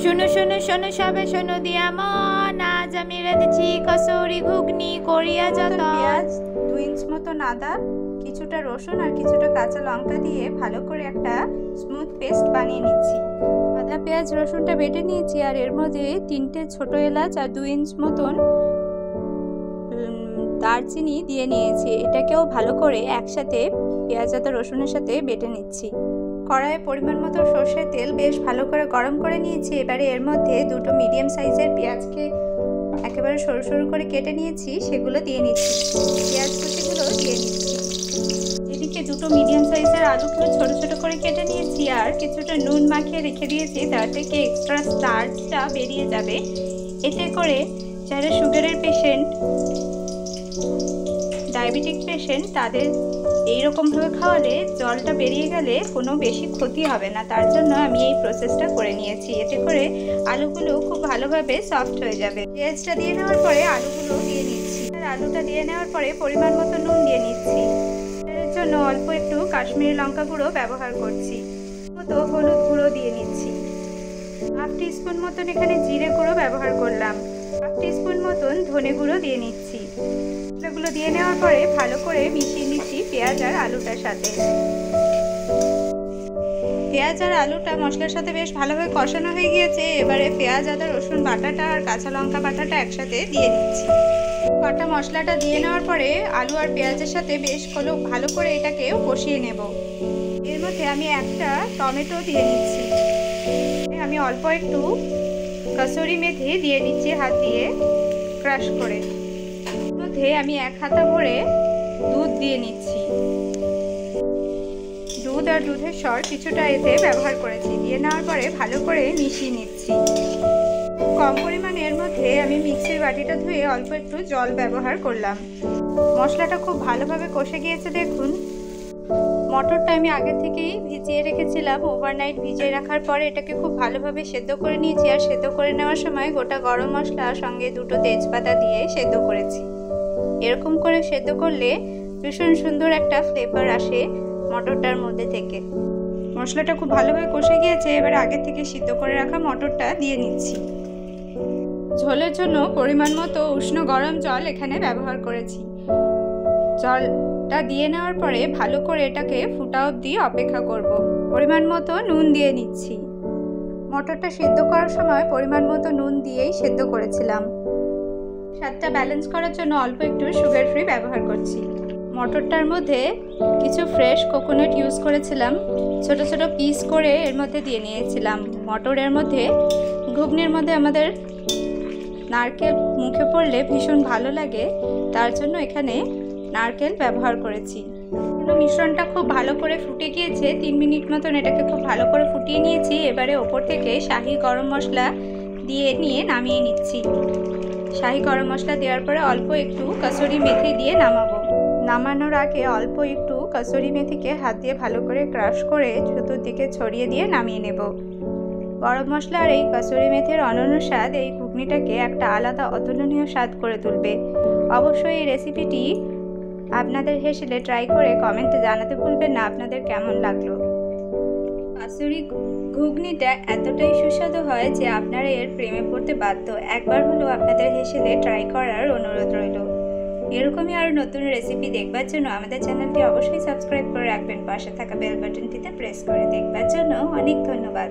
শোনো শোনো শোনো সবে শোনো দিয়া মন, আজ আমি রেঁধেছি কসুরি ঘুগনি কোরিয়া যত পেঁয়াজ 2 ইঞ্চ মতন আদা, কিছুটা রসুন আর কিছুটা কাঁচা লঙ্কা দিয়ে ভালো করে একটা স্মুথ পেস্ট বানিয়ে নিচ্ছি। আদা পেঁয়াজ রসুনটা বেটে নিয়েছি আর এর মধ্যে 3টে ছোট এলাচ আর 2 ইঞ্চ মতন দারচিনি দিয়ে নিয়েছি। এটাকেও ভালো করে একসাথে পেঁয়াজ আদা রসুনের সাথে বেটে নিচ্ছি। কড়াইয়ে পরিমাণ মতো সর্ষের তেল বেশ ভালো করে গরম করে নিয়েছি। এবারে এর মধ্যে 2টো মিডিয়াম সাইজের পেঁয়াজকে একেবারে সরু সরু করে কেটে নিয়েছি, সেগুলো দিয়ে নিচ্ছি। পেঁয়াজ কুচিগুলো দিয়ে নিচ্ছি। এদিকে 2টো মিডিয়াম সাইজের আলুগুলো ছোট ছোট করে কেটে নিয়েছি আর কিছুটা নুন মাখিয়ে রেখে দিয়েছি, তার থেকে এক্সট্রা স্টার্চটা বেরিয়ে যাবে। এতে করে যারা সুগারের পেশেন্ট, ডায়াবেটিক পেশেন্ট, তাদের এইরকমভাবে খাওয়ালে জলটা বেরিয়ে গেলে কোনো বেশি ক্ষতি হবে না। তার জন্য আমি এই প্রসেসটা করে নিয়েছি। এতে করে আলুগুলো খুব ভালোভাবে সফট হয়ে যাবে। পেঁয়াজটা দিয়ে নেওয়ার পরে আলুগুলো দিয়ে নিচ্ছি। আর আলুটা দিয়ে নেওয়ার পরে পরিমাণ মতো নুন দিয়ে নিচ্ছি। এর জন্য অল্প একটু কাশ্মীরি লঙ্কা গুঁড়ো ব্যবহার করছি। মতো হলুদ গুঁড়ো দিয়ে নিচ্ছি। 1/2 টিস্পুন মতন এখানে জিরে গুঁড়ো ব্যবহার করলাম। 1/2 টিস্পুন মতন ধনে গুঁড়ো দিয়ে নিচ্ছি। এগুলো দিয়ে নেওয়ার পরে ভালো করে মিশিয়ে নিচ্ছি পেঁয়াজ আর আলুটার সাথে। পেঁয়াজ আর আলুটা মশলার সাথে বেশ ভালোভাবে কষানো হয়ে গিয়েছে। এবারে পেঁয়াজ আদা রসুন বাটাটা আর কাঁচা লঙ্কা বাটাটা একসাথে দিয়ে নিচ্ছি। বাটা মশলাটা দিয়ে নেওয়ার পরে আলু আর পেঁয়াজের সাথে বেশ ভালো করে এটাকে কষিয়ে নেব। এর মধ্যে আমি একটা টমেটো দিয়ে নিচ্ছি। আমি অল্প একটু কসুরি মেথি দিয়ে নিচ্ছি হাত দিয়ে ক্রাশ করে। আমি 1 হাতা ভরে দুধ দিয়ে নিচ্ছি। দুধ আর দুধের সর কিছুটা এতে ব্যবহার করেছি। দিয়ে নেওয়ার পরে ভালো করে মিশিয়ে নিচ্ছি। কম পরিমাণে এর মধ্যে আমি মিক্সির বাটিটা ধুয়ে অল্প একটু জল ব্যবহার করলাম। মশলাটা খুব ভালোভাবে কষে গিয়েছে দেখুন। মটরটা আমি আগে থেকেই ভিজিয়ে রেখেছিলাম। ওভারনাইট ভিজিয়ে রাখার পরে এটাকে খুব ভালোভাবে সেদ্ধ করে নিয়েছি। আর সেদ্ধ করে নেওয়ার সময় গোটা গরম মশলা সঙ্গে 2টো তেজপাতা দিয়ে সেদ্ধ করেছি। এরকম করে সেদ্ধ করলে ভীষণ সুন্দর একটা ফ্লেভার আসে মটরটার মধ্যে থেকে। মশলাটা খুব ভালোভাবে কষে গিয়েছে। এবার আগে থেকে সিদ্ধ করে রাখা মটরটা দিয়ে নিচ্ছি। ঝোলের জন্য পরিমাণ মতো উষ্ণ গরম জল এখানে ব্যবহার করেছি। জলটা দিয়ে নেওয়ার পরে ভালো করে এটাকে ফুটা অবধি অপেক্ষা করব। পরিমাণ মতো নুন দিয়ে নিচ্ছি। মটরটা সিদ্ধ করার সময় পরিমাণ মতো নুন দিয়েই সেদ্ধ করেছিলাম। স্বাদটা ব্যালেন্স করার জন্য অল্প একটু সুগার ফ্রি ব্যবহার করছি। মটরটার মধ্যে কিছু ফ্রেশ কোকোনাট ইউজ করেছিলাম। ছোট ছোট পিস করে এর মধ্যে দিয়ে নিয়েছিলাম। মটরের মধ্যে ঘুগনির মধ্যে আমাদের নারকেল মুখে পড়লে ভীষণ ভালো লাগে, তার জন্য এখানে নারকেল ব্যবহার করেছি। মিশ্রণটা খুব ভালো করে ফুটে গিয়েছে। 3 মিনিট মতন এটাকে খুব ভালো করে ফুটিয়ে নিয়েছি। এবারে ওপর থেকে শাহি গরম মশলা দিয়ে নিয়ে নামিয়ে নিচ্ছি। শাহি গরম মশলা দেওয়ার পরে অল্প একটু কসুরি মেথি দিয়ে নামাবো। নামানোর আগে অল্প একটু কসুরি মেথিকে হাত দিয়ে ভালো করে ক্রাশ করে চতুর্দিকে ছড়িয়ে দিয়ে নামিয়ে নেব। গরম মশলা আর এই কসুরি মেথির অনন্য স্বাদ এই ঘুগনিটাকে একটা আলাদা অতুলনীয় স্বাদ করে তুলবে। অবশ্যই এই রেসিপিটি আপনাদের হেসেলে ট্রাই করে কমেন্টে জানাতে ভুলবেন না আপনাদের কেমন লাগলো। কসুরি ঘুগনিটা এতটাই সুস্বাদু হয় যে আপনারা এর প্রেমে পড়তে বাধ্য। একবার হলেও আপনাদের হেসেলে ট্রাই করার অনুরোধ রইল। এরকমই আরও নতুন রেসিপি দেখবার জন্য আমাদের চ্যানেলটি অবশ্যই সাবস্ক্রাইব করে রাখবেন। পাশে থাকা বেল বাটনটিতে প্রেস করে দেখবার জন্য অনেক ধন্যবাদ।